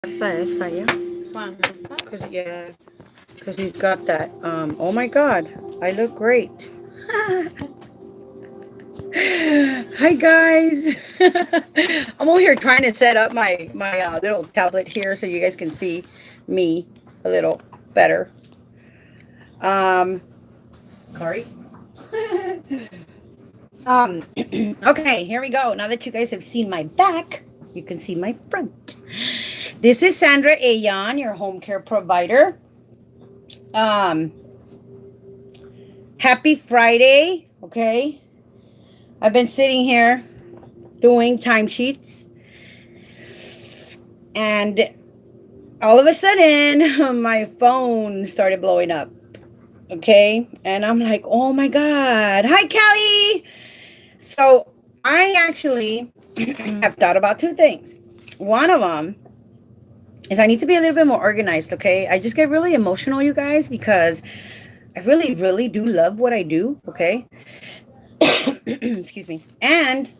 Esa ya. Juan, because he's got that. Oh my God, I look great. Hi guys. I'm over here trying to set up my little tablet here so you guys can see me a little better. Sorry. Okay, here we go. Now that you guys have seen my back, you can see my front. This is Sandra Ayan, your home care provider. Um, Happy Friday, okay? I've been sitting here doing timesheets, and all of a sudden, my phone started blowing up, okay? And I'm like, oh my God. Hi, Callie. So I actually have thought about two things. One of them is I need to be a little bit more organized, okay? I just get really emotional, you guys, because I really, really do love what I do, okay? Excuse me. And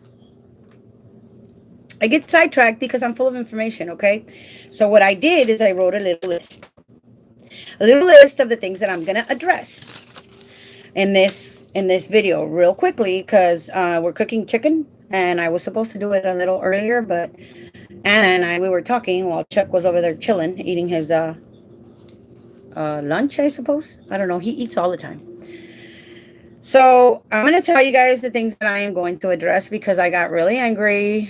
I get sidetracked because I'm full of information, okay? So what I did is I wrote a little list of the things that I'm gonna address in this video real quickly because we're cooking chicken and I was supposed to do it a little earlier, but Anna and I we were talking while Chuck was over there chilling, eating his lunch, I suppose. I don't know. He eats all the time. So I'm gonna tell you guys the things that I am going to address because I got really angry.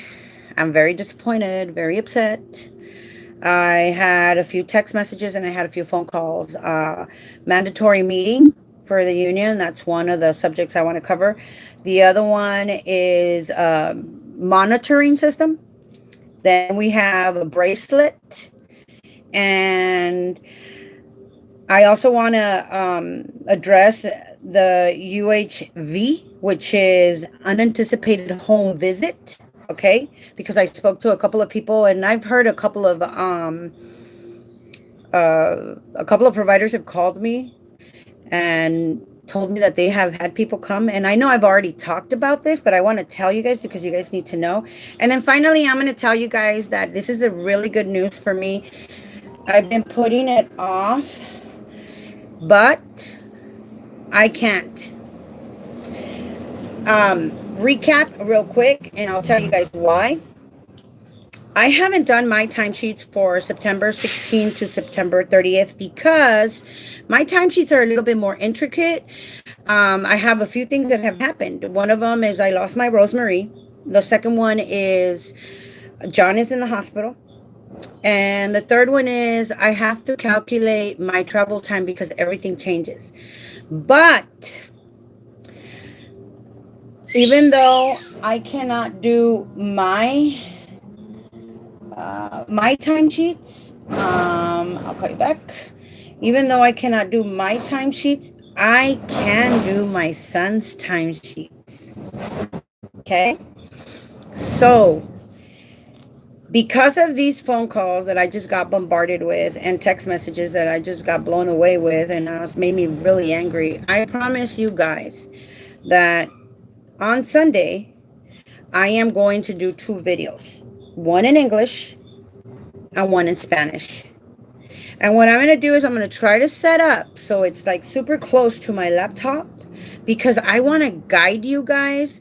I'm very disappointed, very upset. I had a few text messages and I had a few phone calls. Mandatory meeting for the union. That's one of the subjects I want to cover. The other one is monitoring system. Then we have a bracelet. And I also want to address the UHV, which is unanticipated home visit. Okay, because I spoke to a couple of people and I've heard a couple of providers have called me and told me that they have had people come, and I know I've already talked about this, but I want to tell you guys because you guys need to know. And then finally I'm going to tell you guys that this is the really good news for me. I've been putting it off, but I can't. Recap real quick and I'll tell you guys why. I haven't done my timesheets for September 16th to September 30th because my timesheets are a little bit more intricate. I have a few things that have happened. One of them is I lost my Rosemary. The second one is John is in the hospital. And the third one is I have to calculate my travel time because everything changes. But even though I cannot do my timesheets, I'll call you back. Even though I cannot do my timesheets, I can do my son's timesheets. Okay? So, because of these phone calls that I just got bombarded with and text messages that I just got blown away with and it made me really angry, I promise you guys that on Sunday, I am going to do two videos. One in English and one in Spanish. And what I'm going to do is I'm going to try to set up so it's like super close to my laptop because I want to guide you guys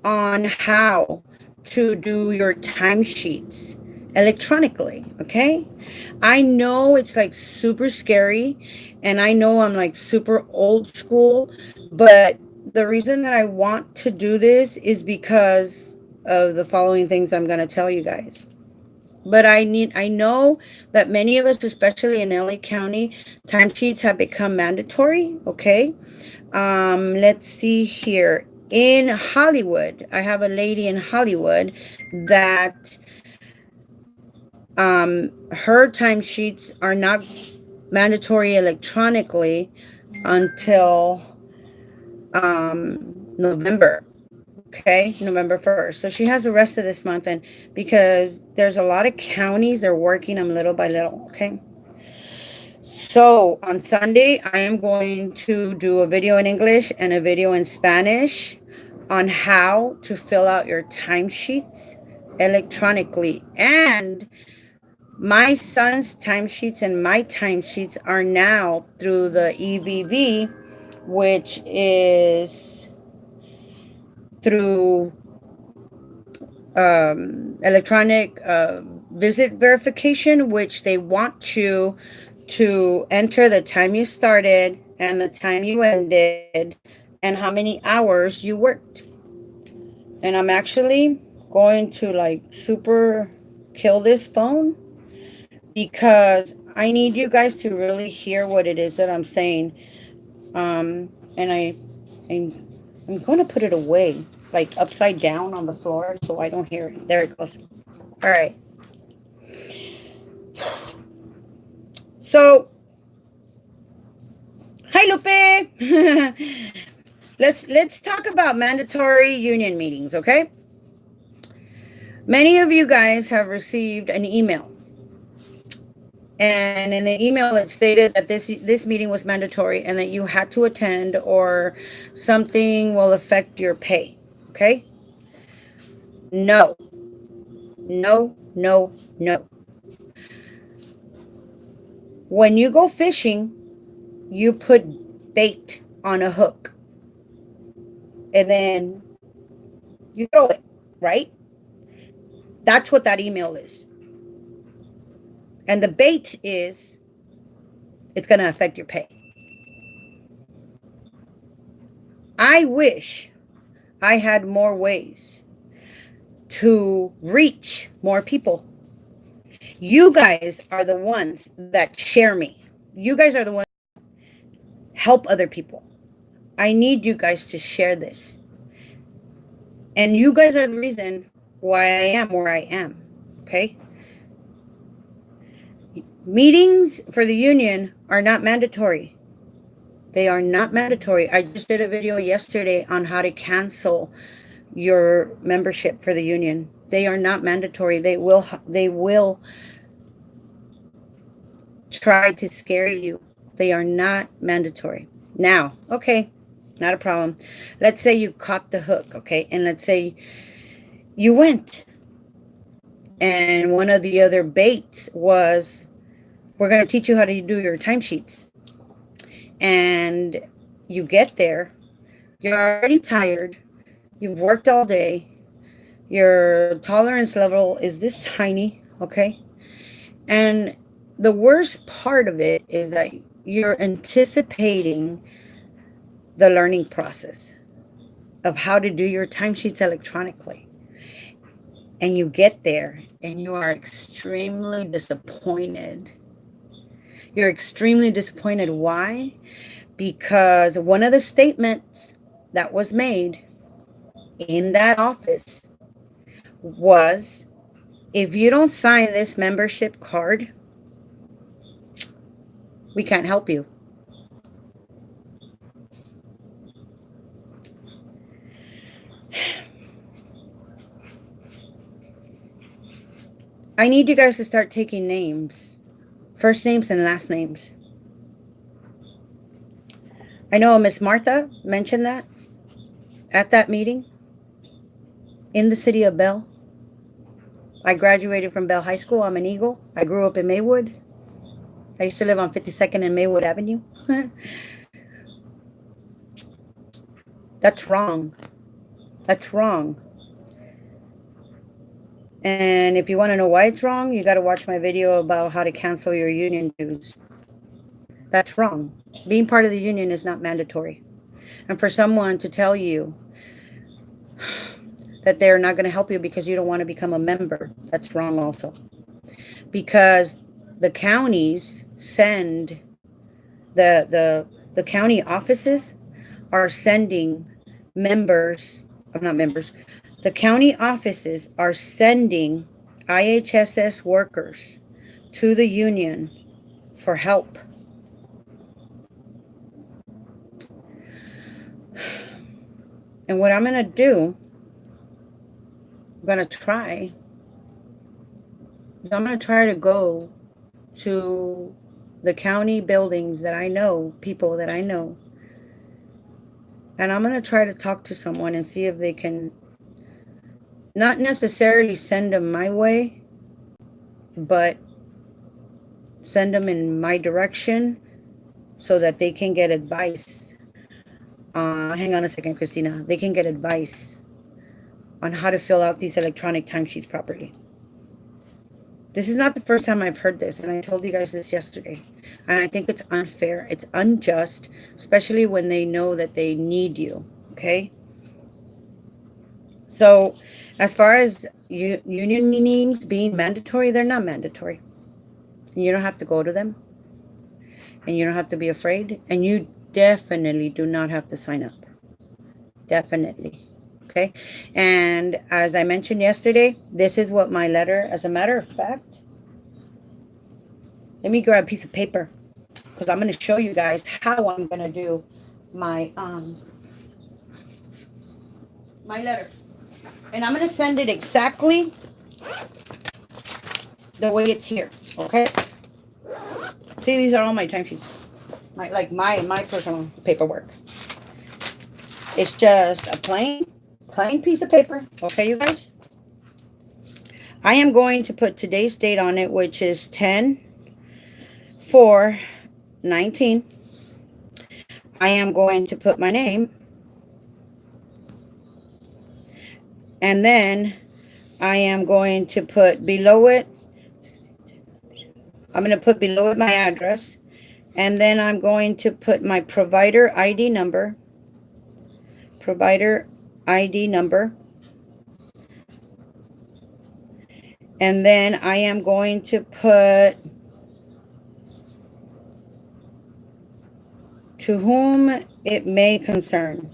on how to do your timesheets electronically, okay? I know it's like super scary and I know I'm like super old school, but the reason that I want to do this is because of the following things I'm going to tell you guys. But I know that many of us, especially in LA County, timesheets have become mandatory. Okay. Let's see here. In Hollywood, I have a lady in Hollywood that her timesheets are not mandatory electronically until November. Okay, November 1st. So she has the rest of this month, and because there's a lot of counties, they're working them little by little. Okay. So on Sunday, I am going to do a video in English and a video in Spanish on how to fill out your timesheets electronically. And My son's timesheets and my timesheets are now through the EVV, which is through electronic visit verification, which they want you to enter the time you started and the time you ended and how many hours you worked. And I'm actually going to like super kill this phone because I need you guys to really hear what it is that I'm saying. And I'm, I'm going to put it away, like upside down on the floor so I don't hear it. There it goes. All right. So, hi Lupe. let's talk about mandatory union meetings, okay? Many of you guys have received an email. And in the email, it stated that this meeting was mandatory and that you had to attend or something will affect your pay. Okay? No, no, no, no. When you go fishing, you put bait on a hook and then you throw it, right? That's what that email is. And the bait is it's going to affect your pay. I wish I had more ways to reach more people. You guys are the ones that share me. You guys are the ones that help other people. I need you guys to share this. And you guys are the reason why I am where I am. Okay? Meetings for the union are not mandatory. They are not mandatory. I just did a video yesterday on how to cancel your membership for the union. They are not mandatory. They will try to scare you. They are not mandatory. Now, okay, not a problem. Let's say you caught the hook, okay? And let's say you went and one of the other baits was we're going to teach you how to do your timesheets. And you get there, you're already tired, you've worked all day, your tolerance level is this tiny, okay? And the worst part of it is that you're anticipating the learning process of how to do your timesheets electronically. And you get there and you are extremely disappointed. You're extremely disappointed. Why? Because one of the statements that was made in that office was, if you don't sign this membership card, we can't help you. I need you guys to start taking names, first names and last names. I know Miss Martha mentioned that at that meeting in the city of Bell. I graduated from Bell High School. I'm an Eagle. I grew up in Maywood. I used to live on 52nd and Maywood Avenue. That's wrong. That's wrong. And if you want to know why it's wrong, you got to watch my video about how to cancel your union dues. That's wrong. Being part of the union is not mandatory. And for someone to tell you that they're not going to help you because you don't want to become a member, that's wrong also. Because the counties send, the county offices are sending members, not members, the county offices are sending IHSS workers to the union for help. And what I'm going to do, I'm going to try to go to the county buildings that I know, people that I know. And I'm going to try to talk to someone and see if they can not necessarily send them my way, but send them in my direction so that they can get advice. Hang on a second, Christina. They can get advice on how to fill out these electronic timesheets properly. This is not the first time I've heard this, and I told you guys this yesterday. And I think it's unfair. It's unjust, especially when they know that they need you, okay? So, as far as union meetings being mandatory, they're not mandatory. You don't have to go to them. And you don't have to be afraid. And you definitely do not have to sign up. Definitely. Okay. And as I mentioned yesterday, this is what my letter, as a matter of fact, let me grab a piece of paper because I'm going to show you guys how I'm going to do my letter. And I'm going to send it exactly the way it's here. Okay. See, these are all my timesheets. My personal paperwork. It's just a plain piece of paper. Okay, you guys? I am going to put today's date on it, which is 10/4/19. I am going to put my name. And then I am going to put below it, I'm going to put below it my address. And then I'm going to put my provider ID number. Provider ID number. And then I am going to put to whom it may concern.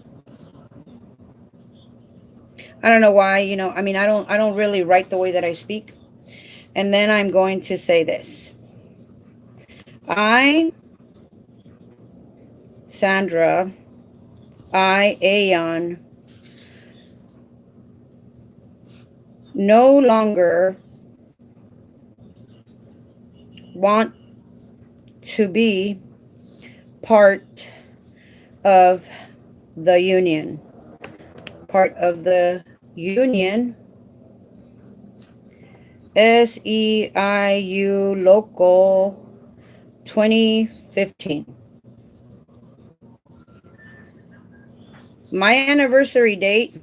I don't know why, I don't really write the way that I speak. And then I'm going to say this. I, Sandra, Aeon, no longer want to be part of the union. Part of the union. SEIU Local 2015. My anniversary date.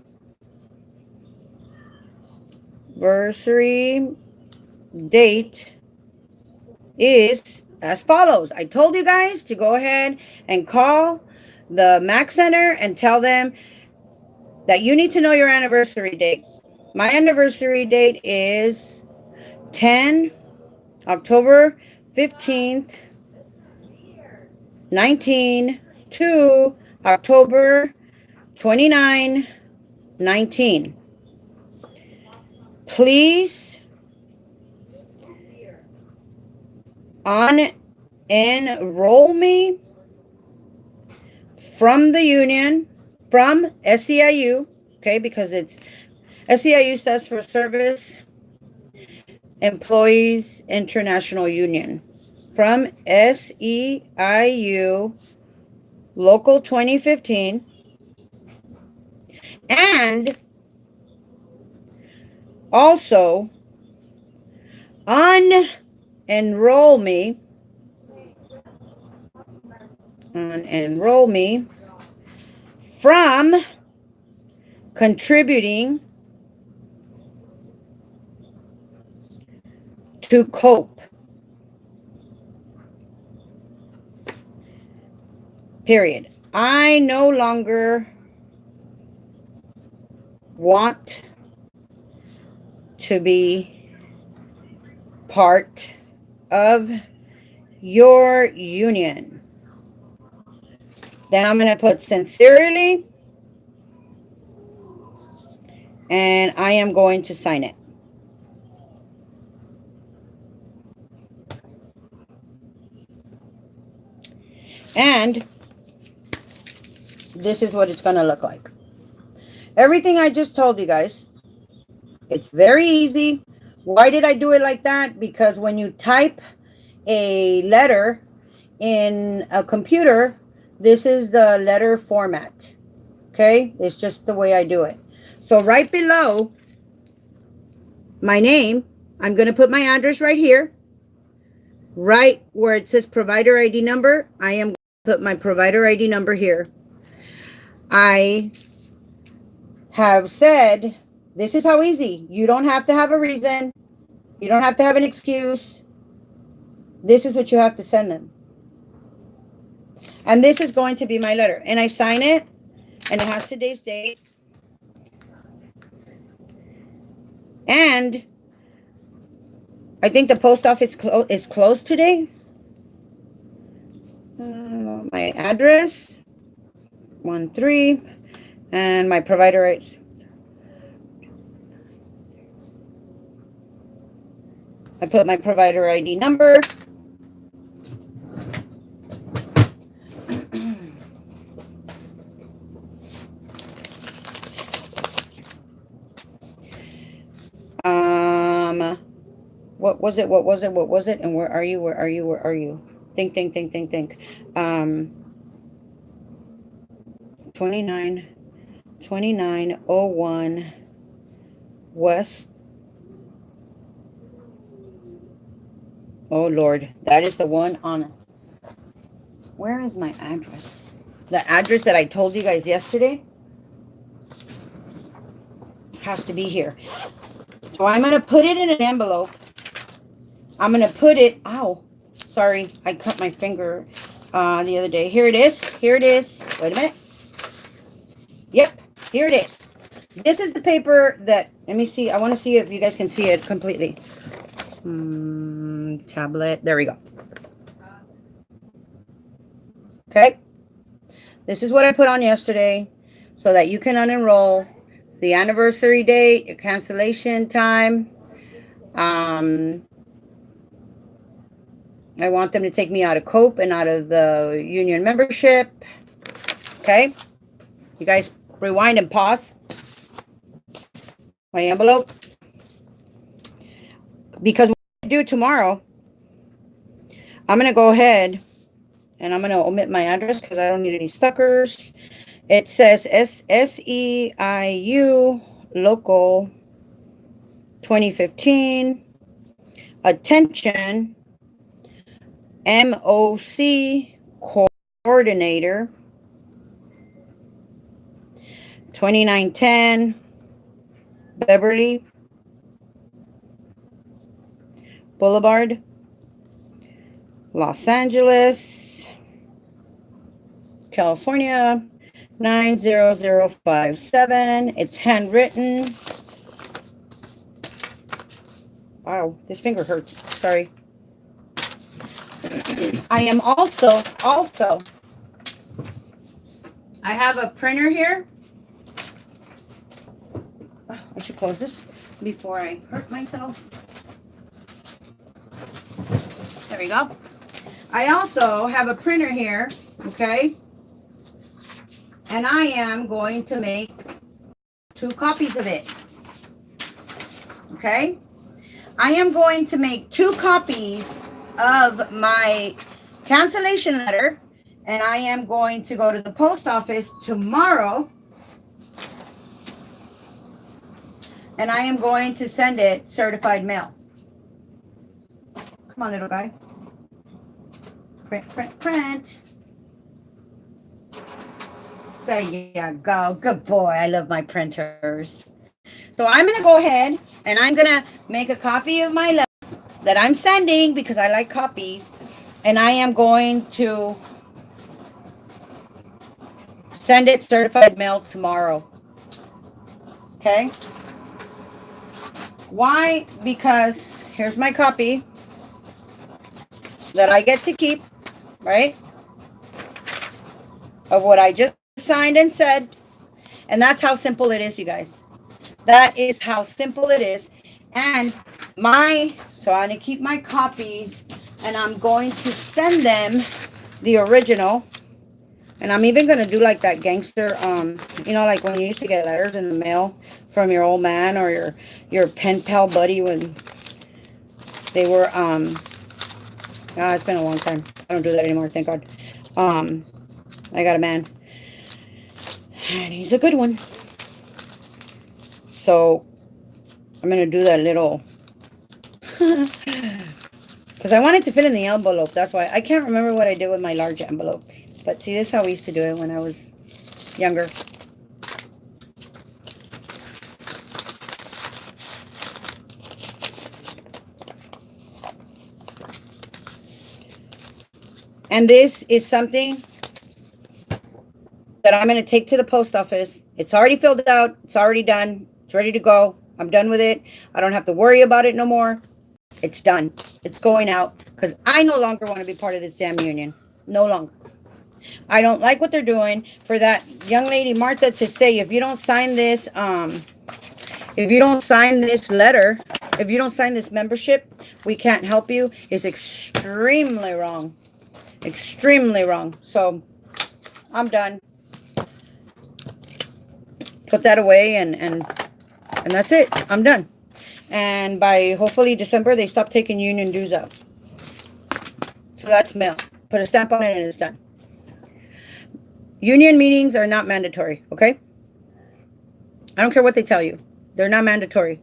Is as follows. I told you guys to go ahead and call the MAC Center and tell them that you need to know your anniversary date. My anniversary date is October 15th, 19 to October 29, 19. Please enroll me from the union, from SEIU, okay, because it's SEIU stands for Service Employees International Union. From SEIU Local 2015. And also enroll me from contributing to COPE. Period. I no longer want to be part of your union. Then I'm going to put sincerely, and I am going to sign it. And this is what it's going to look like. Everything I just told you guys, it's very easy. Why did I do it like that? Because when you type a letter in a computer, this is the letter format. Okay? It's just the way I do it. So right below my name, I'm going to put my address right here. right where it says provider ID number, I am going to put my provider ID number here. I have said, this is how easy. You don't have to have a reason. You don't have to have an excuse. This is what you have to send them. And this is going to be my letter. And I sign it, and it has today's date. And I think the post office is closed today. My address, 13, and my provider rights. I put my provider ID number. What was it? What was it? What was it? And where are you? Where are you? Where are you? Think. 2901 West. Oh Lord, that is the one on. Where is my address? The address that I told you guys yesterday has to be here. So I'm going to put it in an envelope. I'm going to put it, ow, sorry, I cut my finger the other day. Here it is. Here it is. Wait a minute. Yep, here it is. This is the paper that, let me see. I want to see if you guys can see it completely. Tablet. There we go. Okay. This is what I put on yesterday so that you can unenroll. It's the anniversary date, your cancellation time. I want them to take me out of COPE and out of the union membership. Okay. You guys rewind and pause my envelope. Because what I do tomorrow, I'm going to go ahead and I'm going to omit my address because I don't need any suckers. It says SEIU Local 2015. Attention, MOC Coordinator 2910 Beverly Boulevard, Los Angeles, California 90057. It's handwritten. Wow, this finger hurts. Sorry. I am also, I have a printer here. Oh, I should close this before I hurt myself. There we go. I also have a printer here, okay? And I am going to make 2 copies of it. Okay? I am going to make 2 copies of my cancellation letter, and I am going to go to the post office tomorrow, and I am going to send it certified mail. Come on, little guy. Print. There you go. Good boy. I love my printers. So I'm going to go ahead and I'm going to make a copy of my letter that I'm sending because I like copies. And I am going to send it certified mail tomorrow. Okay? Why? Because here's my copy that I get to keep, right? Of what I just signed and said. And that's how simple it is, you guys. That is how simple it is. And so I'm going to keep my copies and I'm going to send them the original. And I'm even going to do like that gangster, you know, like when you used to get letters in the mail from your old man or your pen pal buddy when they were, it's been a long time. I don't do that anymore, thank God. I got a man. And he's a good one. So I'm going to do that little Because I wanted to fit in the envelope. That's why. I can't remember what I did with my large envelopes. But see, this is how we used to do it when I was younger. And this is something that I'm going to take to the post office. It's already filled out. It's already done. It's ready to go. I'm done with it. I don't have to worry about it no more. It's done. It's going out because I no longer want to be part of this damn union. No longer. I don't like what they're doing. For that young lady, Martha, to say, if you don't sign this, if you don't sign this letter, if you don't sign this membership, we can't help you, is extremely wrong. Extremely wrong. So I'm done. Put that away and that's it. I'm done. And by hopefully December, they stop taking union dues out. So that's mail. Put a stamp on it and it's done. Union meetings are not mandatory, okay? I don't care what they tell you. They're not mandatory.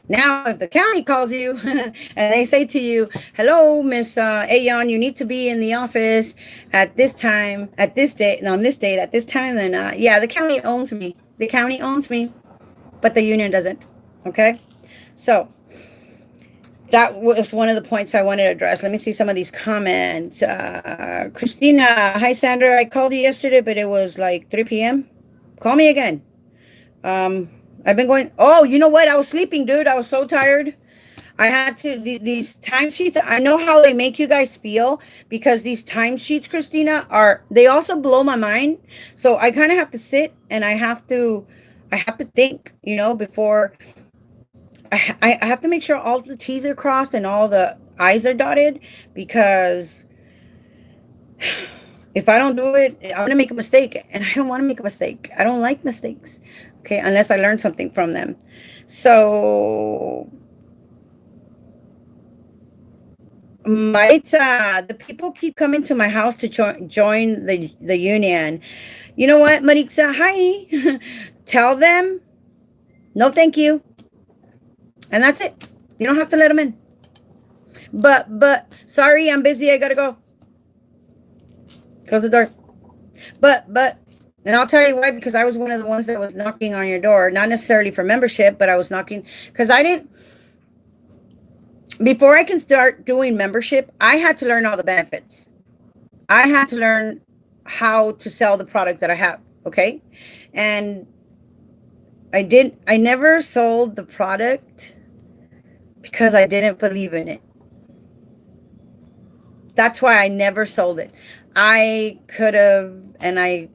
Now, if the county calls you and they say to you, hello, Miss Ayon, you need to be in the office at this time, at this date, and on this date, at this time, then yeah, the county owns me. The county owns me, but the union doesn't, okay? So that was one of the points I wanted to address. Let me see some of these comments. Christina, hi, Sandra. I called you yesterday, but it was like 3 p.m. Call me again. I've been going, oh, you know what? I was sleeping, dude. I was so tired. I had to, these timesheets, I know how they make you guys feel because these timesheets, Christina, they also blow my mind. So I kind of have to sit and I have to think, before I have to make sure all the T's are crossed and all the I's are dotted, because if I don't do it, I'm going to make a mistake, and I don't want to make a mistake. I don't like mistakes, okay, unless I learn something from them. So, Maritza, the people keep coming to my house to join the union. You know what, Maritza? Hi. Tell them, no thank you. And that's it. You don't have to let them in. But, sorry, I'm busy. I got to go. Close the door. But, and I'll tell you why, because I was one of the ones that was knocking on your door, not necessarily for membership, but I was knocking, because before I can start doing membership, I had to learn all the benefits. I had to learn how to sell the product that I have, okay? And I never sold the product because I didn't believe in it. That's why I never sold it. I could have, and I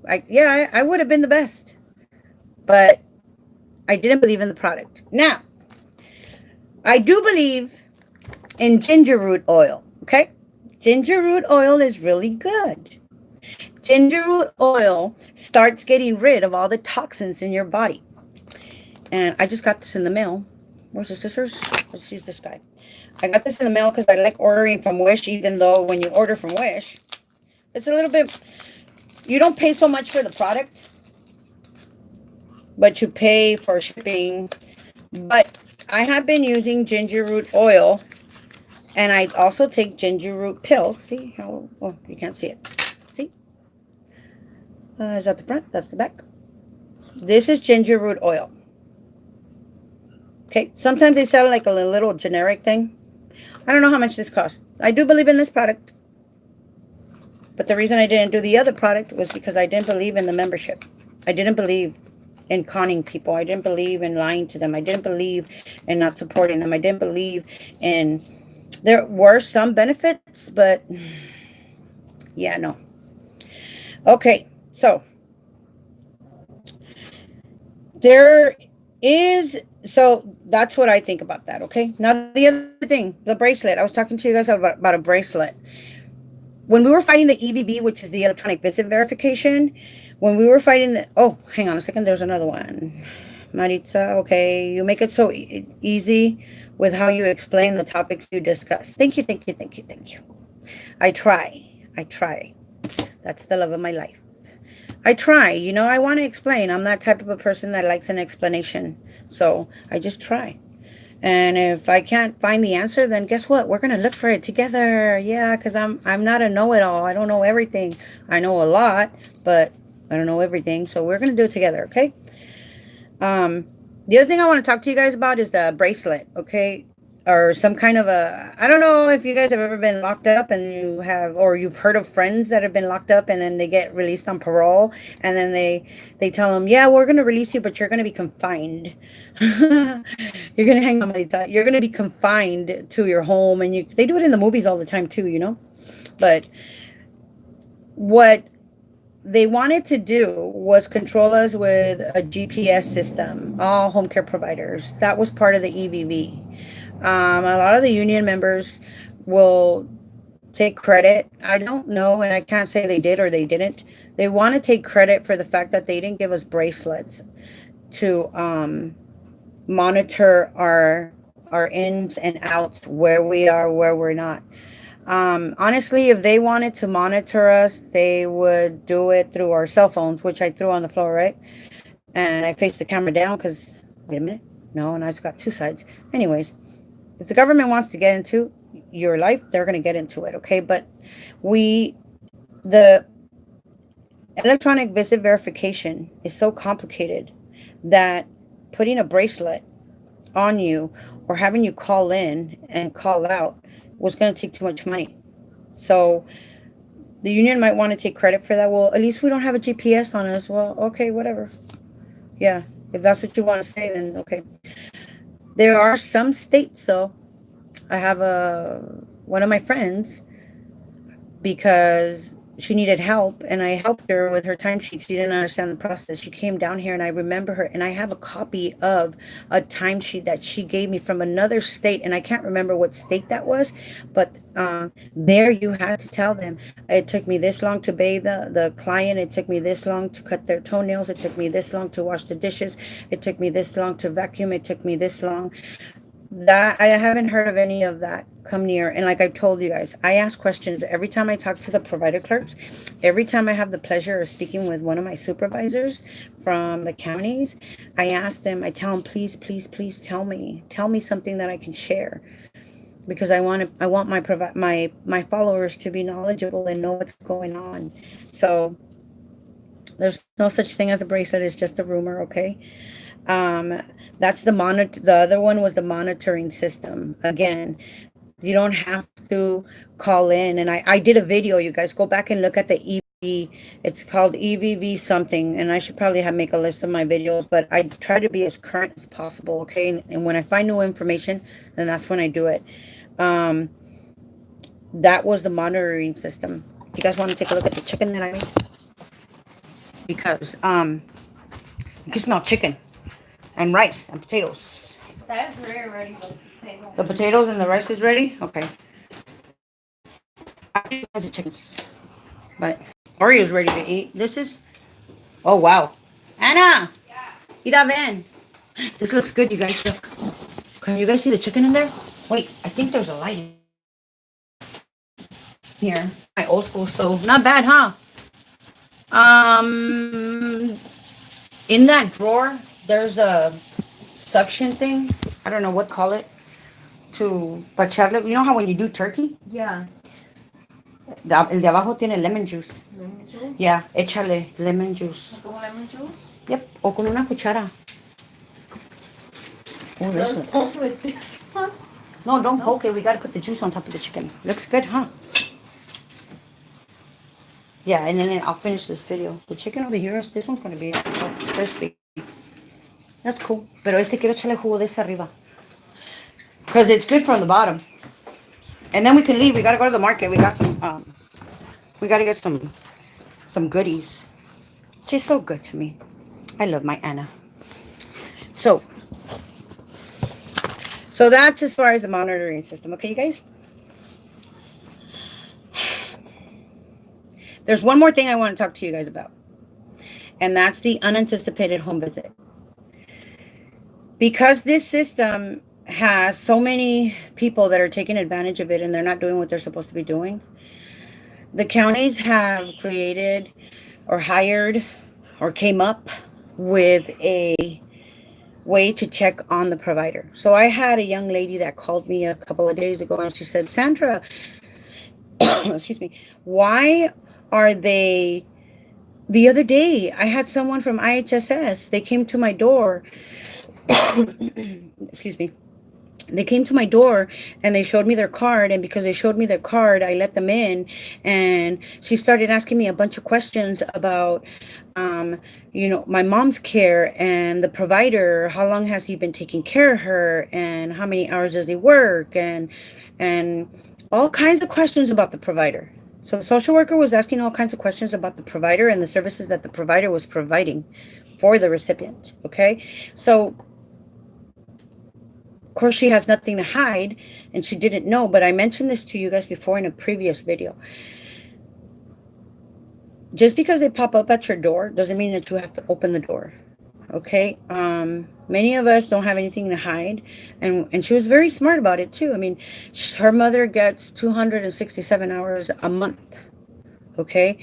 would have been the best, but I didn't believe in the product. Now, I do believe in ginger root oil, okay? Ginger root oil is really good. Ginger root oil starts getting rid of all the toxins in your body. And I just got this in the mail. Where's the scissors? Let's use this guy. I got this in the mail because I like ordering from Wish, even though when you order from Wish, it's a little bit, you don't pay so much for the product, but you pay for shipping. But I have been using ginger root oil, and I also take ginger root pills. See how, oh, you can't see it. See? Is that the front? That's the back. This is ginger root oil. Okay, sometimes they sell like a little generic thing. I don't know how much this costs. I do believe in this product. But the reason I didn't do the other product was because I didn't believe in the membership. I didn't believe in conning people. I didn't believe in lying to them. I didn't believe in not supporting them. I didn't believe in... There were some benefits, but... yeah, no. Okay, so... there is... So that's what I think about that, okay? Now, the other thing, the bracelet. I was talking to you guys about a bracelet. When we were fighting the EVV, which is the electronic visit verification, when we were fighting the... Oh, hang on a second. There's another one. Maritza, okay. You make it so easy with how you explain the topics you discuss. Thank you, thank you, thank you, thank you. I try. That's the love of my life. I try. I want to explain. I'm that type of a person that likes an explanation. So I just try. And if I can't find the answer, then guess what? We're gonna look for it together. Yeah, because I'm not a know-it-all. I don't know everything. I know a lot, but I don't know everything. So we're gonna do it together, okay? The other thing I want to talk to you guys about is the bracelet, okay? Or some kind of a, I don't know if you guys have ever been locked up and you have, or you've heard of friends that have been locked up and then they get released on parole, and then they tell them, yeah, we're going to release you, but you're going to be confined. You're going to hang on, you're going to be confined to your home. And they do it in the movies all the time too, you know? But what they wanted to do was control us with a GPS system, all home care providers. That was part of the EVV. A lot of the union members will take credit. I don't know, and I can't say they did or they didn't. They want to take credit for the fact that they didn't give us bracelets to monitor our ins and outs, where we are, where we're not. Honestly, if they wanted to monitor us, they would do it through our cell phones, which I threw on the floor, right? And I faced the camera down because, wait a minute, no, and it's got two sides. Anyways, if the government wants to get into your life, they're going to get into it, okay? But the electronic visit verification is so complicated that putting a bracelet on you or having you call in and call out was going to take too much money. So the union might want to take credit for that. Well, at least we don't have a GPS on us. Well, okay, whatever. Yeah, if that's what you want to say, then okay. There are some states, though. I have one of my friends, because she needed help and I helped her with her timesheet. She didn't understand the process. She came down here and I remember her, and I have a copy of a timesheet that she gave me from another state, and I can't remember what state that was, but there you had to tell them, it took me this long to bathe the client, it took me this long to cut their toenails, it took me this long to wash the dishes, it took me this long to vacuum, it took me this long. That I haven't heard of any of that come near. And like I've told you guys, I ask questions every time I talk to the provider clerks. Every time I have the pleasure of speaking with one of my supervisors from the counties, I ask them, I tell them, please, please, please tell me something that I can share, because I want my followers to be knowledgeable and know what's going on. So there's no such thing as a bracelet. It's just a rumor, okay? That's the monitor. The other one was the monitoring system. Again, you don't have to call in. And I did a video. You guys go back and look at the EV. It's called EVV something. And I should probably make a list of my videos, but I try to be as current as possible. Okay. And when I find new information, then that's when I do it. That was the monitoring system. You guys want to take a look at the chicken that I made? Because, you can smell chicken. And rice and potatoes. That's very ready for potatoes. The potatoes and the rice is ready? Okay. I have tons of chickens. But Oreo's ready to eat. This is... Oh, wow. Anna! Yeah. Mira, ven. This looks good, you guys. Look. Can you guys see the chicken in there? Wait, I think there's a light in here. My old school stove. Not bad, huh? In that drawer, there's a suction thing. I don't know what to call it. To echarle. You know how when you do turkey? Yeah. El de abajo tiene lemon juice. Lemon juice? Yeah, échale lemon juice. ¿Con lemon juice? Yep, o con una cuchara. Oh, this looks... With this one? No, don't poke it. We gotta put the juice on top of the chicken. Looks good, huh? Yeah, and then I'll finish this video. The chicken over here, this one's gonna be crispy. That's cool. Pero quiero echarle jugo de ese arriba. Because it's good from the bottom. And then we can leave. We gotta go to the market. We got some, we gotta get some goodies. She's so good to me. I love my Anna. So that's as far as the monitoring system. Okay, you guys? There's one more thing I want to talk to you guys about. And that's the unanticipated home visit. Because this system has so many people that are taking advantage of it and they're not doing what they're supposed to be doing, the counties have created or hired or came up with a way to check on the provider. So I had a young lady that called me a couple of days ago and she said, Sandra, excuse me, why are they, the other day I had someone from IHSS, they came to my door, excuse me, they came to my door and they showed me their card, and because they showed me their card I let them in, and she started asking me a bunch of questions about my mom's care and the provider, how long has he been taking care of her, and how many hours does he work, and all kinds of questions about the provider. So the social worker was asking all kinds of questions about the provider and the services that the provider was providing for the recipient. Okay, so of course, she has nothing to hide and she didn't know, but I mentioned this to you guys before in a previous video. Just because they pop up at your door doesn't mean that you have to open the door. Okay. Many of us don't have anything to hide, and she was very smart about it too. I mean, her mother gets 267 hours a month. Okay.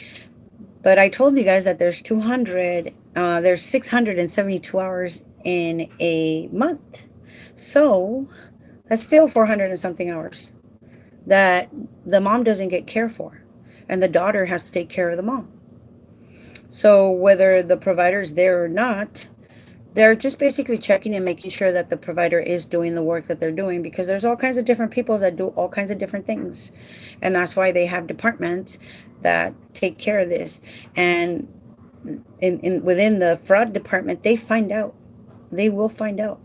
But I told you guys that there's 672 hours in a month. So that's still 400 and something hours that the mom doesn't get care for, and the daughter has to take care of the mom. So whether the provider is there or not, they're just basically checking and making sure that the provider is doing the work that they're doing, because there's all kinds of different people that do all kinds of different things. And that's why they have departments that take care of this. And within the fraud department, they will find out.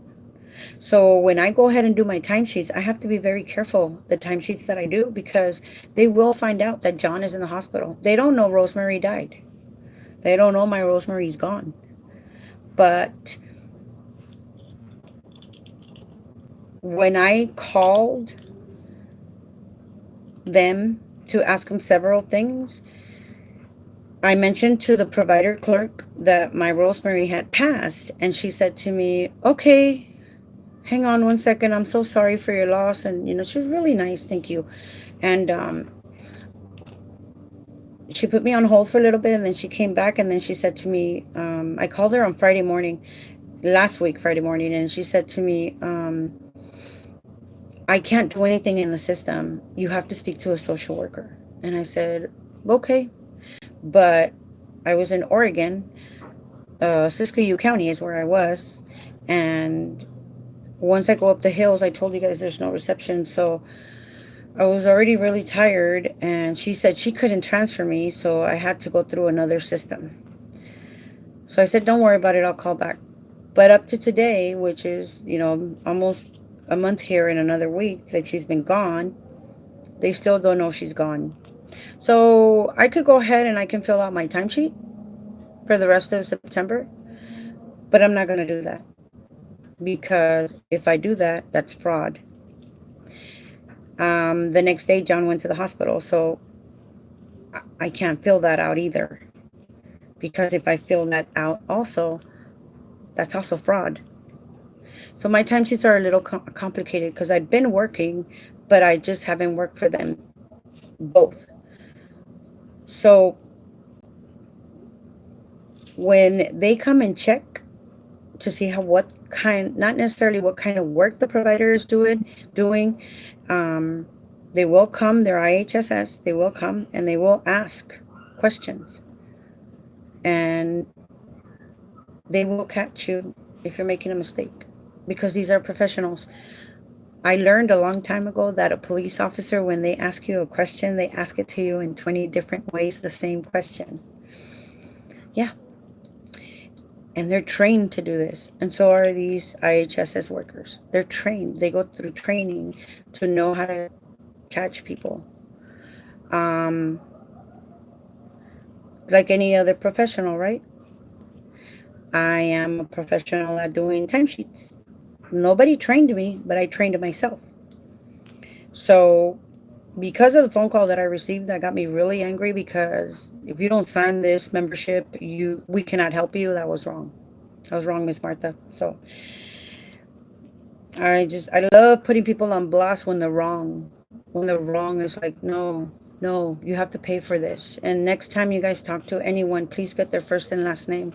So when I go ahead and do my timesheets, I have to be very careful, the timesheets that I do, because they will find out that John is in the hospital. They don't know Rosemary died. They don't know my Rosemary's gone. But when I called them to ask them several things, I mentioned to the provider clerk that my Rosemary had passed, and she said to me, okay, hang on one second, I'm so sorry for your loss. And she was really nice, thank you. And she put me on hold for a little bit, and then she came back, and then she said to me, I called her on Friday morning, last week Friday morning, and she said to me, I can't do anything in the system, you have to speak to a social worker. And I said, okay. But I was in Oregon, Siskiyou County is where I was, and once I go up the hills, I told you guys there's no reception, so I was already really tired, and she said she couldn't transfer me, so I had to go through another system. So I said, don't worry about it, I'll call back. But up to today, which is, almost a month here in another week that she's been gone, they still don't know she's gone. So I could go ahead and I can fill out my timesheet for the rest of September, but I'm not going to do that, because if I do that, that's fraud. The next day, John went to the hospital, so I can't fill that out either, because if I fill that out also, that's also fraud. So my timesheets are a little complicated, because I've been working, but I just haven't worked for them both. So when they come and check to see not necessarily what kind of work the provider is doing, they will come, their IHSS, they will come and they will ask questions, and they will catch you if you're making a mistake, because these are professionals. I learned a long time ago that a police officer, when they ask you a question, they ask it to you in 20 different ways, the same question. Yeah. And they're trained to do this. And so are these IHSS workers. They're trained. They go through training to know how to catch people. Like any other professional, right? I am a professional at doing timesheets. Nobody trained me, but I trained myself. So because of the phone call that I received, that got me really angry, because if you don't sign this membership, we cannot help you. That was wrong. That was wrong, Miss Martha. So I love putting people on blast when they're wrong. When they're wrong, it's like, no, you have to pay for this. And next time you guys talk to anyone, please get their first and last name,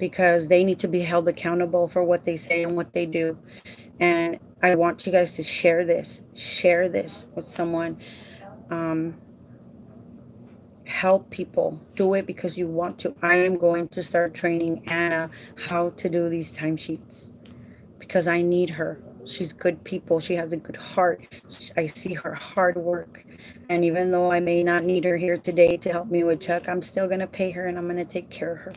because they need to be held accountable for what they say and what they do. And I want you guys to share this with someone. Help people. Do it because you want to. I am going to start training Anna how to do these timesheets because I need her. She's good people. She has a good heart. I see her hard work. And even though I may not need her here today to help me with Chuck, I'm still going to pay her and I'm going to take care of her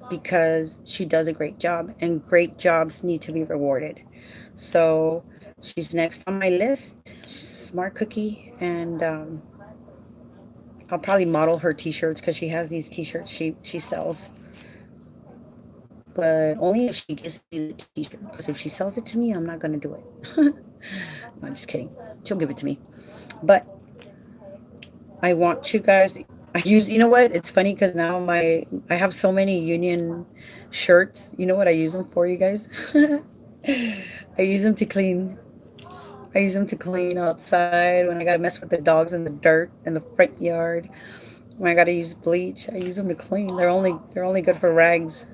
because she does a great job, and great jobs need to be rewarded. So she's next on my list. She's a smart cookie. And I'll probably model her t-shirts because she has these t-shirts she sells. But only if she gives me the t-shirt. Because if she sells it to me, I'm not going to do it. No, I'm just kidding. She'll give it to me. But I want you guys... you know what? It's funny because now I have so many union shirts. You know what I use them for, you guys? I use them to clean. I use them to clean outside when I gotta mess with the dogs in the dirt in the front yard. When I gotta use bleach, I use them to clean. They're only good for rags.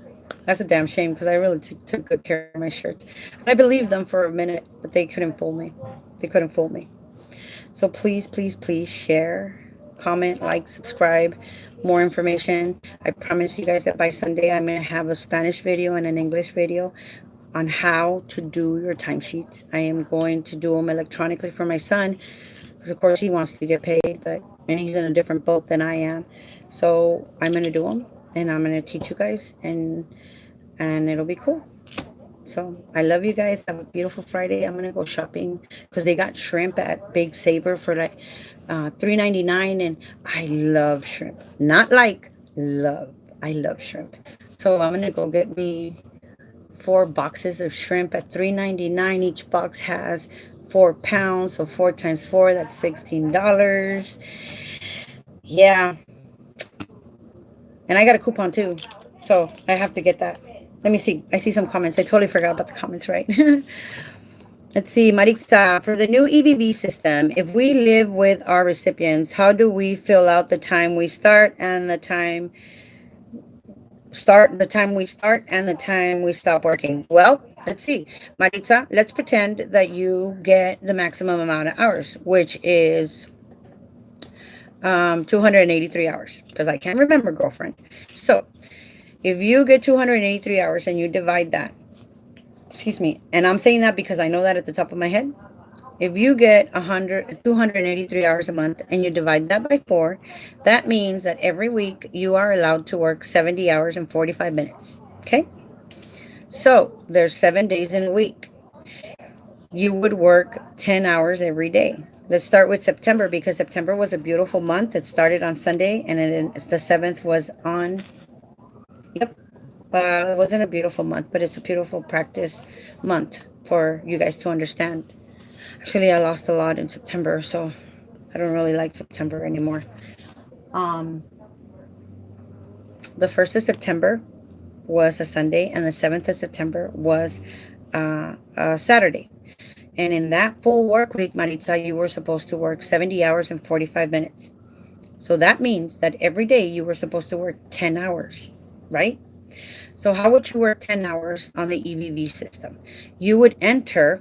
That's a damn shame because I really took good care of my shirts. And I believed them for a minute, but they couldn't fool me. They couldn't fool me. So please, please, please share, comment, like, subscribe. More information. I promise you guys that by Sunday I'm gonna have a Spanish video and an English video on how to do your timesheets. I am going to do them electronically for my son because of course he wants to get paid, and he's in a different boat than I am. So I'm going to do them and I'm going to teach you guys, and it'll be cool. So I love you guys. Have a beautiful Friday. I'm going to go shopping because they got shrimp at Big Saver for like $3.99, and I love shrimp. Not like love. I love shrimp. So I'm going to go get me 4 boxes of shrimp at $3.99. Each box has 4 pounds, so 4 times 4, that's $16. Yeah. And I got a coupon too, so I have to get that. Let me see. I see some comments. I totally forgot about the comments, right? Let's see. Marixa, for the new EBB system, if we live with our recipients, how do we fill out the time we start and the time we start and the time we stop working? Well, let's see. Maritza, let's pretend that you get the maximum amount of hours, which is 283 hours, because I can't remember, girlfriend. So if you get 283 hours and you divide that, excuse me, and I'm saying that because I know that at the top of my head. If you get 283 hours a month and you divide that by 4, that means that every week you are allowed to work 70 hours and 45 minutes. Okay? So there's 7 days in a week. You would work 10 hours every day. Let's start with September because September was a beautiful month. It started on Sunday and then the 7th was on... Yep. Well, it wasn't a beautiful month, but it's a beautiful practice month for you guys to understand. Actually, I lost a lot in September, so I don't really like September anymore. The 1st of September was a Sunday, and the 7th of September was a Saturday. And in that full work week, Maritza, you were supposed to work 70 hours and 45 minutes. So that means that every day you were supposed to work 10 hours, right? So how would you work 10 hours on the EBB system? You would enter...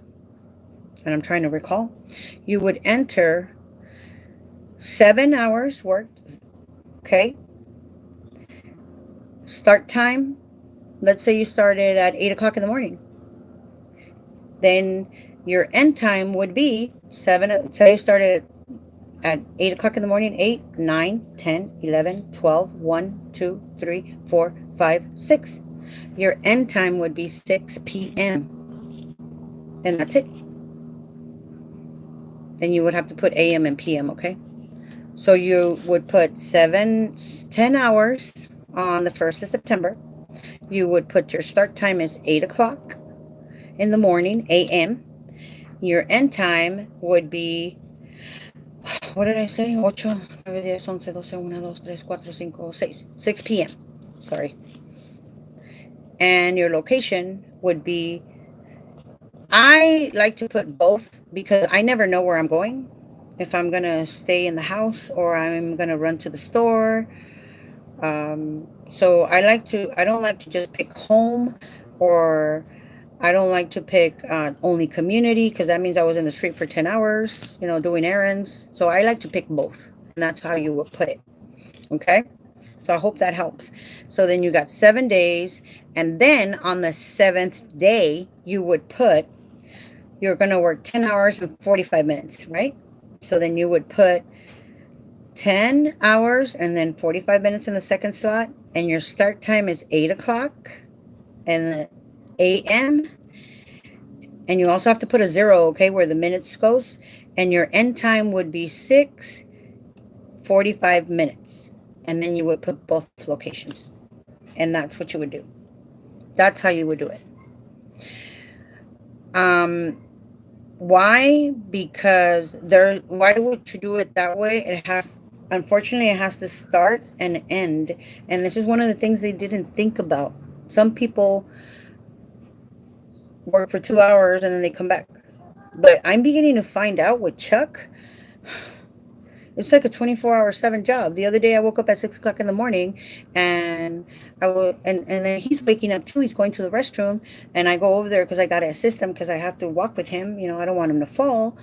and I'm trying to recall, you would enter 7 hours worked, okay? Start time, let's say you started at 8 o'clock in the morning. Then your end time would be 7, say you started at 8 o'clock in the morning, 8, 9, 10, 11, 12, 1, 2, 3, 4, 5, 6. Your end time would be 6 p.m. And that's it. And you would have to put AM and PM, okay? So you would put 10 hours on the 1st of September. You would put your start time as 8 o'clock in the morning, AM. Your end time would be, what did I say? 8, 9, 10, 11, 12, 1, 2, 3, 4, 5, 6. 6 p.m. Sorry. And your location would be... I like to put both because I never know where I'm going. If I'm going to stay in the house or I'm going to run to the store So I don't like to just pick home, or I don't like to pick only community, because that means I was in the street for 10 hours, doing errands. So I like to pick both. And that's how you would put it. Okay. So I hope that helps. So then you got 7 days. And then on the seventh day, you would put, you're going to work 10 hours and 45 minutes, right? So then you would put 10 hours and then 45 minutes in the second slot. And your start time is 8 o'clock in the a.m. And you also have to put a 0, okay, where the minutes goes. And your end time would be 6:45 minutes. And then you would put both locations. And that's what you would do. That's how you would do it. Why? Because why would you do it that way? Unfortunately, it has to start and end. And this is one of the things they didn't think about. Some people work for 2 hours and then they come back. But I'm beginning to find out with Chuck, it's like a 24/7 job. The other day I woke up at 6 o'clock in the morning, and and then he's waking up too. He's going to the restroom, and I go over there because I got to assist him, because I have to walk with him. I don't want him to fall.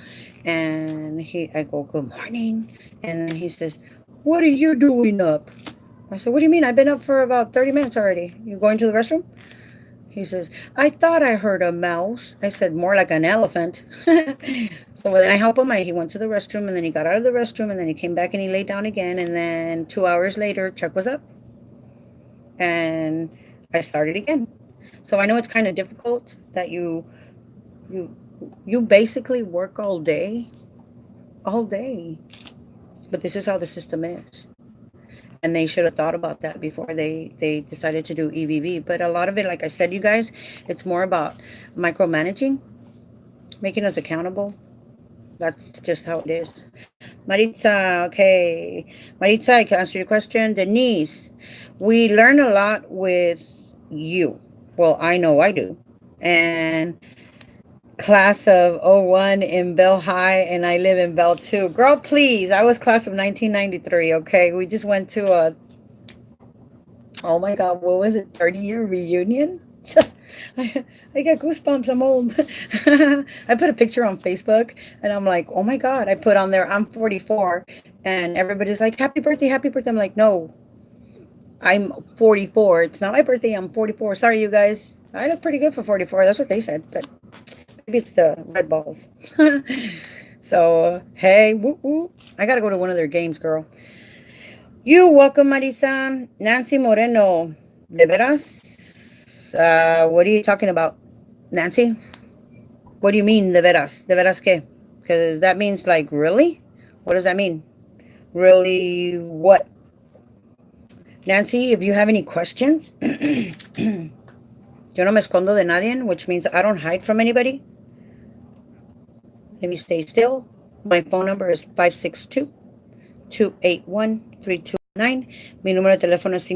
And I go, "Good morning." And then he says, "What are you doing up?" I said, "What do you mean? I've been up for about 30 minutes already. You going to the restroom?" He says, "I thought I heard a mouse." I said, "More like an elephant." So then I help him. He went to the restroom, and then he got out of the restroom, and then he came back and he laid down again. And then 2 hours later, Chuck was up, and I started again. So I know it's kind of difficult that you basically work all day, but this is how the system is. And they should have thought about that before they decided to do EVV. But a lot of it, like I said, you guys, it's more about micromanaging, making us accountable. That's just how it is. Maritza, okay. Maritza, I can answer your question. Denise, we learn a lot with you. Well, I know I do. And class of '01 in Bell High, and I live in Bell 2. Girl, please. I was class of 1993, okay? We just went to oh my God, what was it? 30-year reunion? I got goosebumps. I'm old. I put a picture on Facebook, and I'm like, oh my God. I put on there, I'm 44. And everybody's like, happy birthday, happy birthday. I'm like, no, I'm 44. It's not my birthday. I'm 44. Sorry, you guys. I look pretty good for 44. That's what they said. But maybe it's the red balls. So, hey, woo woo. I got to go to one of their games, girl. You welcome, Marisa. Nancy Moreno. ¿De veras? What are you talking about, Nancy? What do you mean, de veras? ¿De veras qué? Because that means like, really? What does that mean? Really what? Nancy, if you have any questions, yo no me escondo de nadie, which means I don't hide from anybody. Let me stay still. My phone number is 562-281-3219. Mi número de teléfono es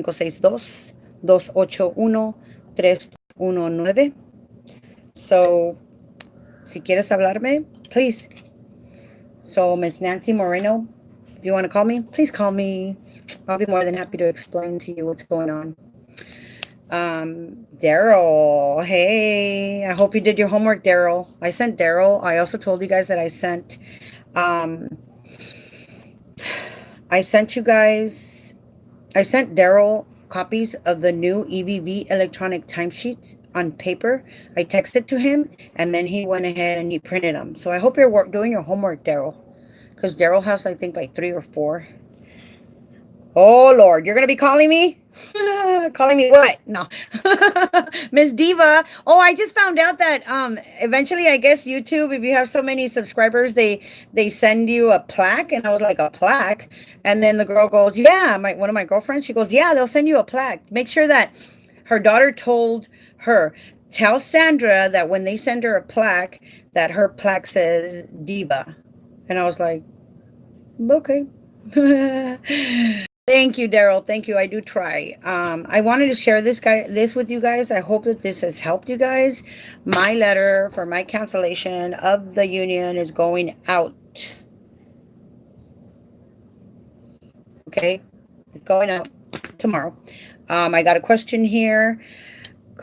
562-281-3119. So, si quieres hablarme, please. So, Miss Nancy Moreno, if you want to call me, please call me. I'll be more than happy to explain to you what's going on. Daryl, hey, I hope you did your homework, Daryl. I sent Daryl. I also told you guys that I sent Daryl copies of the new EVV electronic timesheets on paper. I texted to him, and then he went ahead and he printed them. So I hope you're doing your homework, Daryl, because Daryl has, I think, like 3 or 4. Oh, Lord, you're going to be calling me? Calling me what? No. Miss Diva. Oh, I just found out that eventually, I guess YouTube, if you have so many subscribers, they send you a plaque. And I was like, a plaque? And then the girl goes, yeah, one of my girlfriends, she goes, yeah, they'll send you a plaque. Make sure that her daughter told her, tell Sandra that when they send her a plaque, that her plaque says Diva. And I was like, okay. Thank you, Daryl. Thank you. I do try. I wanted to share this with you guys. I hope that this has helped you guys. My letter for my cancellation of the union is going out. Okay? It's going out. tomorrow. I got a question here.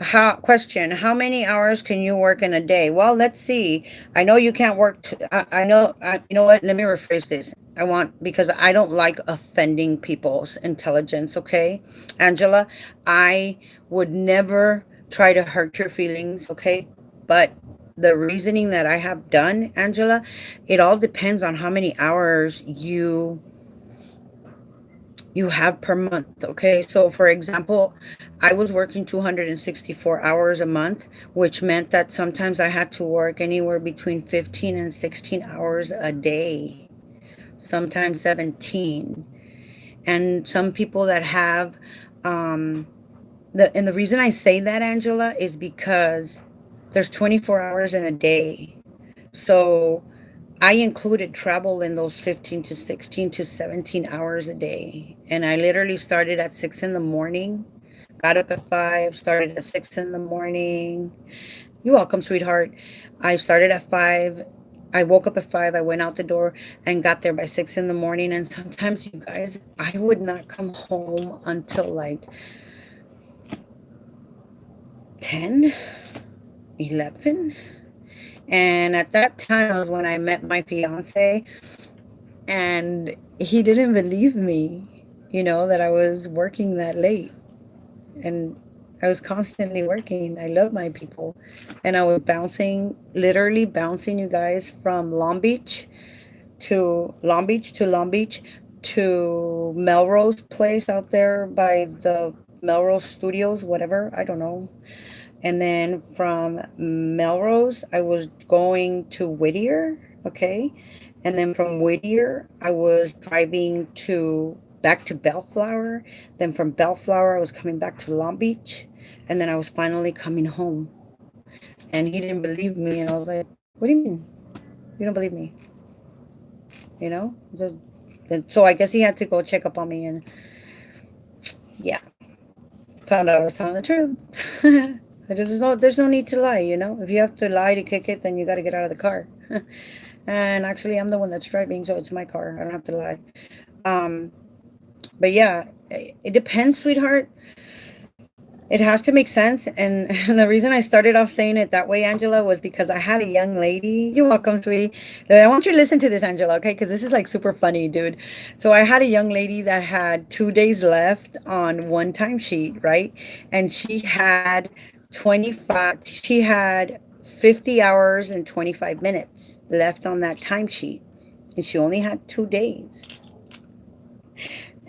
How many hours can you work in a day? Well, let's see. I know you can't work. You know what? Let me rephrase this. Because I don't like offending people's intelligence. Okay, Angela, I would never try to hurt your feelings. Okay, but the reasoning that I have done, Angela, it all depends on how many hours you have per month. Okay, so for example, I was working 264 hours a month, which meant that sometimes I had to work anywhere between 15 and 16 hours a day, sometimes 17. And some people that have the reason I say that, Angela, is because there's 24 hours in a day. So I included travel in those 15 to 16 to 17 hours a day. And I literally started at 6 in the morning, got up at 5, started at 6 in the morning. You're welcome, sweetheart. I started at 5. I woke up at 5. I went out the door and got there by 6 in the morning. And sometimes, you guys, I would not come home until like 10, 11. And at that time was when I met my fiance, and he didn't believe me, that I was working that late. And I was constantly working. I love my people. And I was literally bouncing, you guys, from Long Beach to Melrose Place out there by the Melrose Studios, whatever. I don't know. And then from Melrose, I was going to Whittier, okay? And then from Whittier, I was driving back to Bellflower. Then from Bellflower, I was coming back to Long Beach. And then I was finally coming home. And he didn't believe me. And I was like, what do you mean? You don't believe me? So I guess he had to go check up on me. And yeah, found out I was telling the truth. There's no need to lie, If you have to lie to kick it, then you got to get out of the car. And actually, I'm the one that's driving, so it's my car. I don't have to lie. But yeah, it depends, sweetheart. It has to make sense. And the reason I started off saying it that way, Angela, was because I had a young lady. You're welcome, sweetie. I want you to listen to this, Angela, okay? Because this is like super funny, dude. So I had a young lady that had 2 days left on one timesheet, right? And she had 50 hours and 25 minutes left on that timesheet. And she only had 2 days.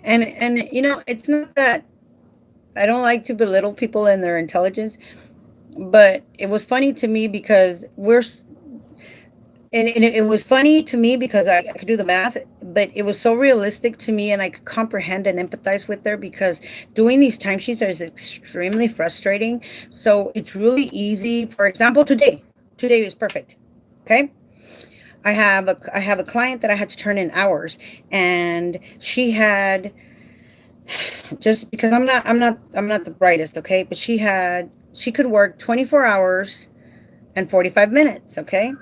And it's not that I don't like to belittle people and their intelligence, but it was funny to me because it was funny to me because I could do the math, but it was so realistic to me and I could comprehend and empathize with her, because doing these timesheets is extremely frustrating. So it's really easy. For example, today is perfect. Okay. I have a client that I had to turn in hours, and she had, just because I'm not the brightest, okay? But she could work 24 hours and 45 minutes, okay?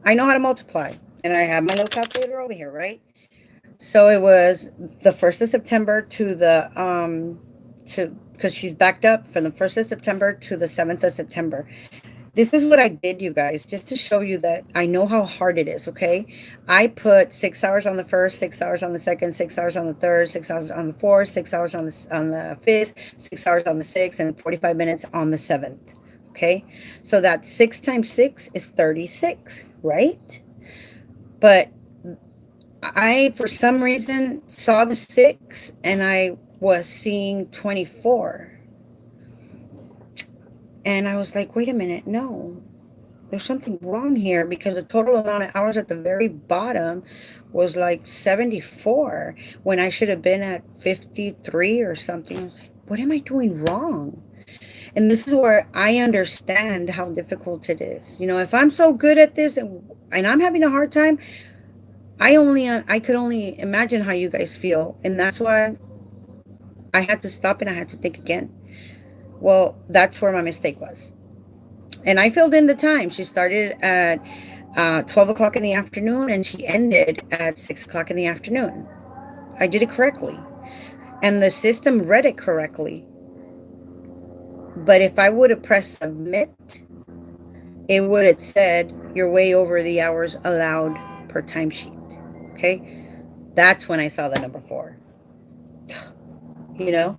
I know how to multiply, and I have my little calculator over here, right? So it was the 1st of September because she's backed up from the 1st of September to the 7th of September. This is what I did, you guys, just to show you that I know how hard it is, okay? I put 6 hours on the 1st, 6 hours on the 2nd, 6 hours on the 3rd, 6 hours on the 4th, 6 hours on the 5th, 6 hours on the 6th, and 45 minutes on the 7th, okay? So that 6 times 6 is 36, right? But I, for some reason, saw the 6 and I was seeing 24. And I was like, wait a minute, no, there's something wrong here, because the total amount of hours at the very bottom was like 74 when I should have been at 53 or something. I was like, what am I doing wrong? And this is where I understand how difficult it is. If I'm so good at this and I'm having a hard time, I could only imagine how you guys feel. And that's why I had to stop and I had to think again. Well, that's where my mistake was. And I filled in the time. She started at 12 o'clock in the afternoon and she ended at 6 o'clock in the afternoon. I did it correctly. and the system read it correctly. But if I would have pressed submit, it would have said you're way over the hours allowed per timesheet. Okay, that's when I saw the number 4. You know,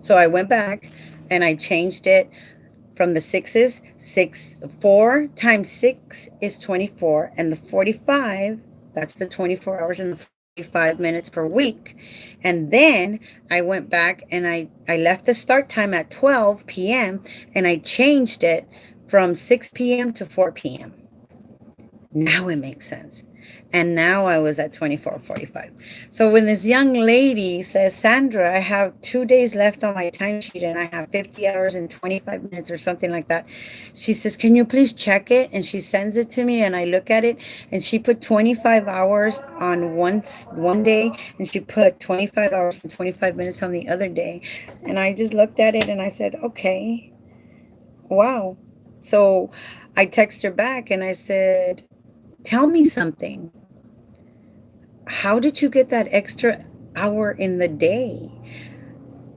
so I went back and I changed it from the 6s. 4 times 6 is 24, and the 45, that's the 24 hours and the 45 minutes per week. And then I went back and I left the start time at 12 p.m. and I changed it from 6 p.m. to 4 p.m. Now it makes sense. And now I was at 24:45. So when this young lady says, Sandra, I have 2 days left on my timesheet and I have 50 hours and 25 minutes or something like that. She says, can you please check it? And she sends it to me and I look at it, and she put 25 hours on one day, and she put 25 hours and 25 minutes on the other day. And I just looked at it and I said, okay, wow. So I text her back and I said, tell me something. How did you get that extra hour in the day?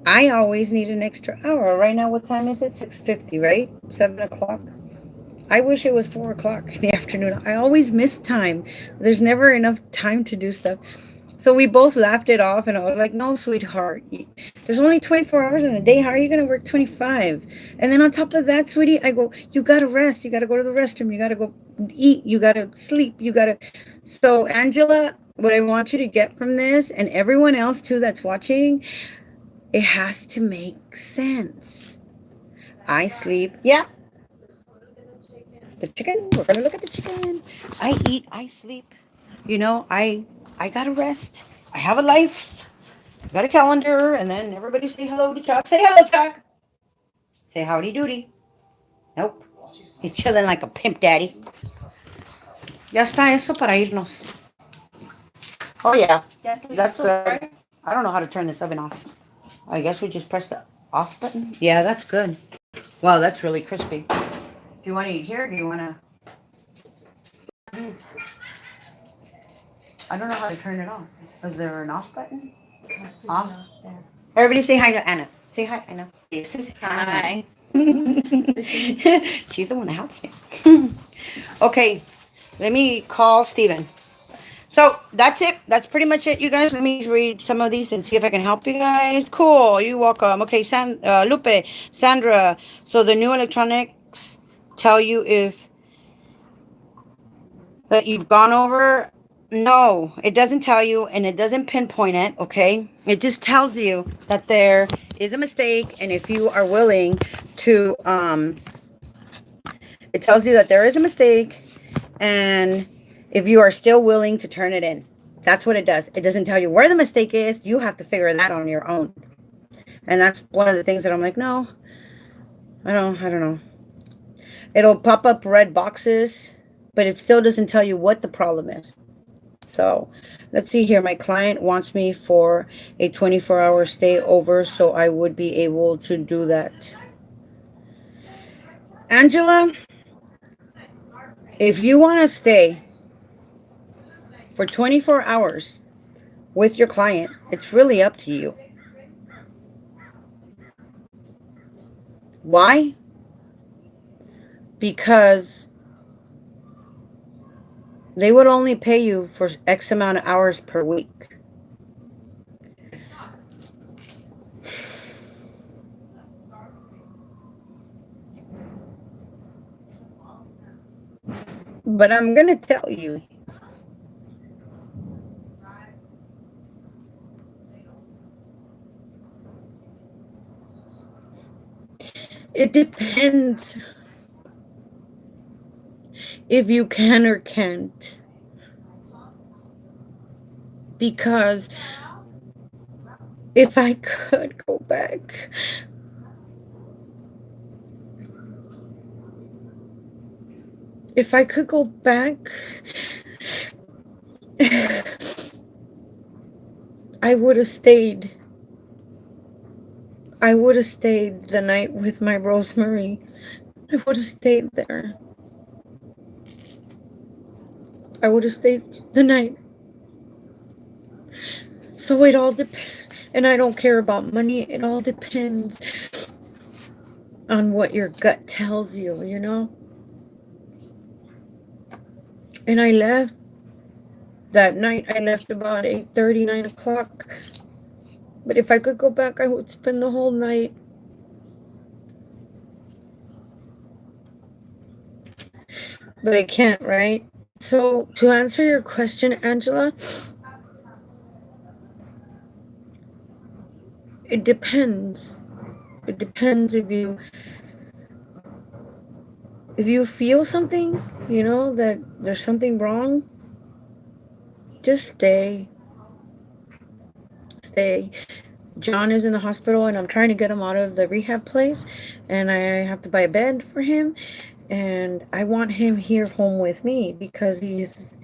I always need an extra hour. Right now, what time is it? 6:50, right? 7 o'clock. I wish it was 4 o'clock in the afternoon. I always miss time. There's never enough time to do stuff. So we both laughed it off, and I was like, no, sweetheart, there's only 24 hours in a day. How are you going to work 25? And then on top of that, sweetie, I go, you got to rest. You got to go to the restroom. You got to go eat. You got to sleep. You got to. So, Angela, what I want you to get from this, and everyone else too that's watching, it has to make sense. I sleep. Yeah. The chicken. We're going to look at the chicken. I eat. I sleep. You know, I gotta rest. I have a life. I got a calendar, and then everybody say hello to Chuck. Say hello, Chuck. Say howdy doody. Nope. He's chilling like a pimp daddy. Ya está eso para irnos. Oh yeah, that's good. I don't know how to turn this oven off. I guess we just press the off button. Yeah, that's good. Wow, that's really crispy. Do you want to eat here? Or do you want to? I don't know how to turn it off. Is there an off button? Off. Everybody say hi to Anna. Say hi, Anna. Yes, say hi. She's the one that helps me. Okay, let me call Steven. So that's it. That's pretty much it, you guys. Let me read some of these and see if I can help you guys. Cool. You're welcome. Okay, Lupe, Sandra. So the new electronics tell you if that you've gone over. No, it doesn't tell you, and it doesn't pinpoint it. Okay, it just tells you that there is a mistake, and if you are willing to, it tells you that there is a mistake, and if you are still willing to turn it in. That's what it does. It doesn't tell you where the mistake is. You have to figure that on your own. And that's one of the things that I'm like, no, I don't know. It'll pop up red boxes, but it still doesn't tell you what the problem is. So let's see here. My client wants me for a 24-hour stay over, so I would be able to do that. Angela, if you want to stay for 24 hours with your client, it's really up to you. Why? Because they would only pay you for X amount of hours per week. But I'm going to tell you, it depends if you can or can't. Because if I could go back, I would have stayed. I would have stayed the night with my Rosemary. I would have stayed there. I would have stayed the night. So it all depends. And I don't care about money. It all depends on what your gut tells you, you know? And I left that night. I left about 8:30, 9 o'clock. But if I could go back, I would spend the whole night. But I can't, right? So to answer your question, Angela, it depends. It depends if you feel something, you know, that there's something wrong, just stay. Stay. John is in the hospital and I'm trying to get him out of the rehab place, and I have to buy a bed for him, and I want him here home with me because he's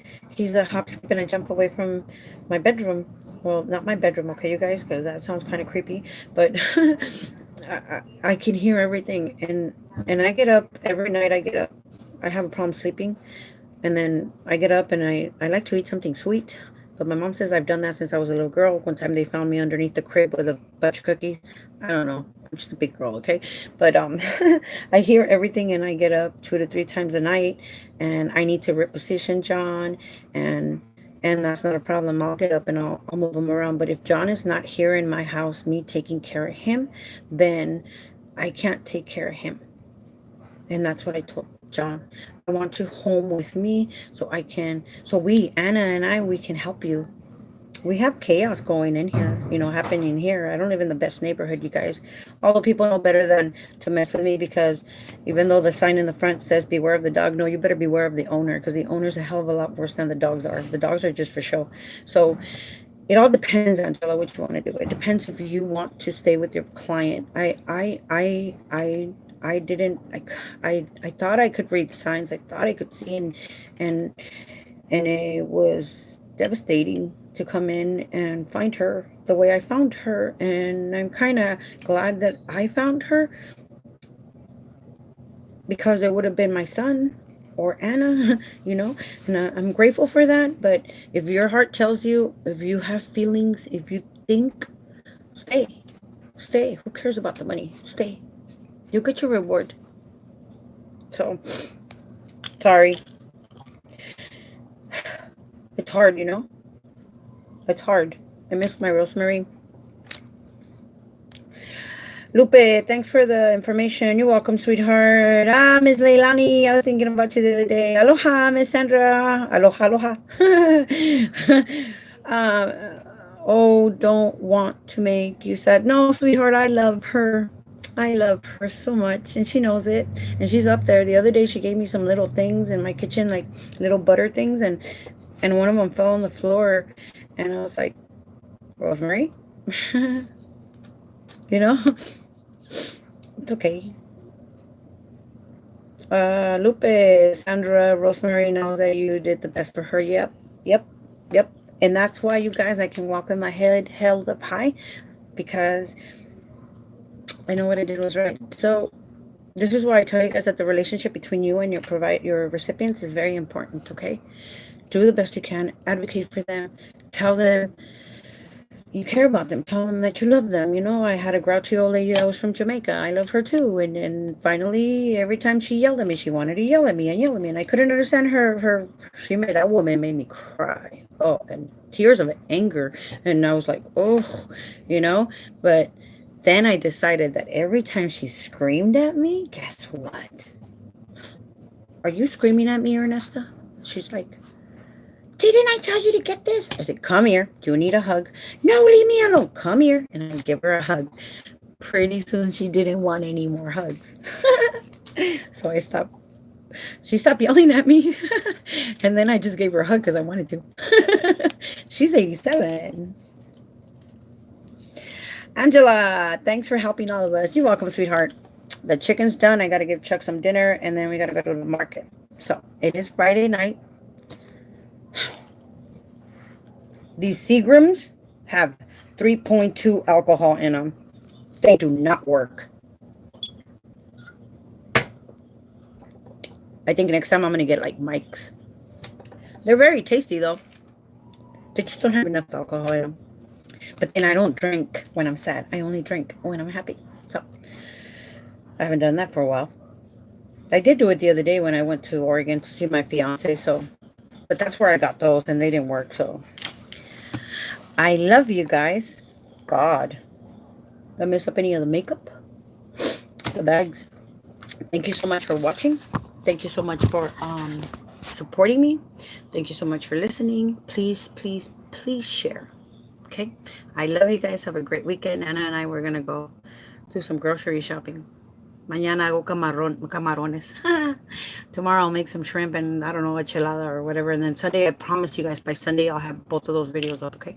a hop, skip, and a jump away from my bedroom. Well, not my bedroom, okay, you guys, because that sounds kind of creepy, but I can hear everything, and I get up every night. I get up. I have a problem sleeping, and then I get up and I like to eat something sweet. But my mom says I've done that since I was a little girl. One time they found me underneath the crib with a bunch of cookies. I don't know. I'm just a big girl, okay? But I hear everything and I get up 2 to 3 times a night, and I need to reposition John, and that's not a problem. I'll get up and I'll move him around. But if John is not here in my house, me taking care of him, then I can't take care of him. And that's what I told John. I want you home with me so Anna and I, we can help you. We have chaos going in here, you know, happening here. I don't live in the best neighborhood, you guys. All the people know better than to mess with me, because even though the sign in the front says beware of the dog, no, you better beware of the owner, because the owner's a hell of a lot worse than the dogs are. The dogs are just for show. So it all depends, Angela, what you want to do. It depends if you want to stay with your client. I thought I could read signs. I thought I could see, and it was devastating to come in and find her the way I found her. And I'm kind of glad that I found her, because it would have been my son or Anna, you know, and I'm grateful for that. But if your heart tells you, if you have feelings, if you think, stay. Who cares about the money? Stay. You'll get your reward. So, sorry. It's hard, you know? It's hard. I miss my Rosemary. Lupe, thanks for the information. You're welcome, sweetheart. Miss Leilani, I was thinking about you the other day. Aloha, Miss Sandra. Aloha. Don't want to make you sad. No, sweetheart, I love her. I love her so much, and she knows it. And she's up there. The other day, she gave me some little things in my kitchen, like little butter things, and one of them fell on the floor, and I was like, Rosemary, you know, it's okay. Lupe, Sandra, Rosemary knows that you did the best for her. Yep. And that's why, you guys, I can walk with my head held up high, because I know what I did was right. So this is why I tell you guys that the relationship between you and your recipients is very important, okay? Do the best you can. Advocate for them. Tell them you care about them. Tell them that you love them. You know, I had a grouchy old lady that was from Jamaica. I love her too. And finally, every time she yelled at me, she wanted to yell at me. And I couldn't understand that woman made me cry. Oh, and tears of anger. And I was like, oh, you know, but then I decided that every time she screamed at me, guess what? Are you screaming at me, Ernesta? She's like, didn't I tell you to get this? I said, come here. Do you need a hug? No, leave me alone. Come here. And I give her a hug. Pretty soon she didn't want any more hugs. So she stopped yelling at me. And then I just gave her a hug because I wanted to. She's 87. Angela, thanks for helping all of us. You're welcome, sweetheart. The chicken's done. I got to give Chuck some dinner, and then we got to go to the market. So it is Friday night. These Seagrams have 3.2 alcohol in them. They do not work. I think next time I'm going to get like Mike's. They're very tasty though. They just don't have enough alcohol in them. But then I don't drink when I'm sad. I only drink when I'm happy. So I haven't done that for a while. I did do it the other day when I went to Oregon to see my fiance. So, but that's where I got those and they didn't work. So I love you guys. God. Did I mess up any of the makeup? The bags. Thank you so much for watching. Thank you so much for supporting me. Thank you so much for listening. Please, please, please share. Okay? I love you guys. Have a great weekend. Anna and I, we're going to go do some grocery shopping. Mañana hago camarones. Tomorrow I'll make some shrimp and I don't know, enchilada or whatever. And then Sunday, I promise you guys, by Sunday, I'll have both of those videos up, okay?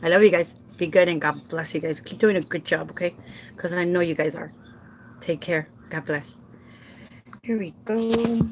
I love you guys. Be good and God bless you guys. Keep doing a good job, okay? Because I know you guys are. Take care. God bless. Here we go.